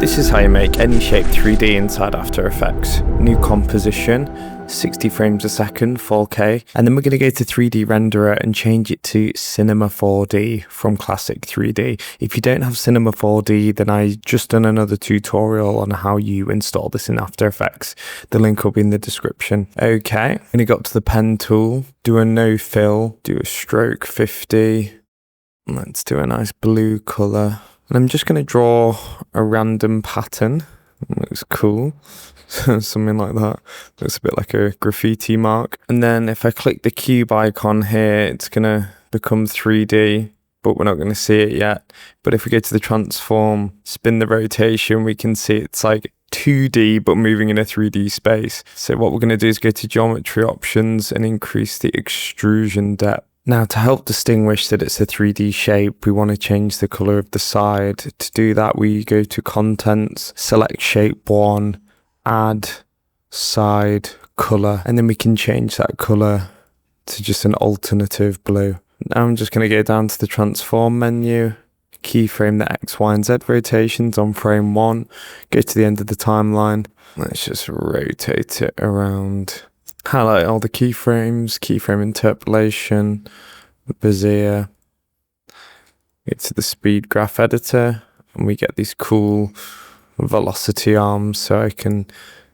This is how you make any shape 3D inside After Effects. New composition, 60 frames a second, 4K, and then we're going to go to 3D renderer and change it to Cinema 4D from Classic 3D. If you don't have Cinema 4D, then I just done another tutorial on how you install this in After Effects. The link will be in the description. Okay, I'm going to go up to the pen tool, do a no fill, do a stroke 50. Let's do a nice blue color. And I'm just going to draw a random pattern. Looks cool. Something like that. Looks a bit like a graffiti mark. And then if I click the cube icon here, it's going to become 3D, but we're not going to see it yet. But if we go to the transform, spin the rotation, we can see it's like 2D, but moving in a 3D space. So what we're going to do is go to geometry options and increase the extrusion depth. Now, to help distinguish that it's a 3D shape, we want to change the color of the side. To do that, we go to contents, select shape 1, add side color, and then we can change that color to just an alternative blue. Now I'm just going to go down to the transform menu, keyframe the X, Y, and Z rotations on frame 1, go to the end of the timeline. Let's just rotate it around. Highlight all the keyframes, keyframe interpolation, Bezier. Get to the speed graph editor, and we get these cool velocity arms, so I can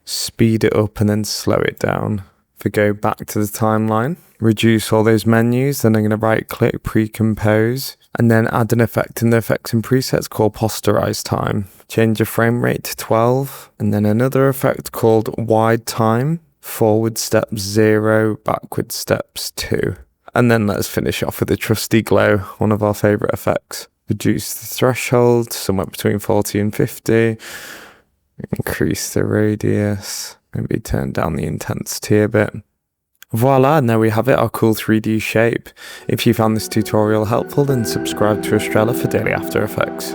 speed it up and then slow it down. If we go back to the timeline, reduce all those menus, then I'm going to right click, pre-compose, and then add an effect in the effects and presets called posterize time. Change the frame rate to 12, and then another effect called wide time. Forward steps 0, backward steps 2. And then let's finish off with the trusty glow, one of our favorite effects. Reduce the threshold somewhere between 40 and 50. Increase the radius. Maybe turn down the intensity a bit. Voila, and there we have it, our cool 3D shape. If you found this tutorial helpful, then subscribe to Astrella for daily After Effects.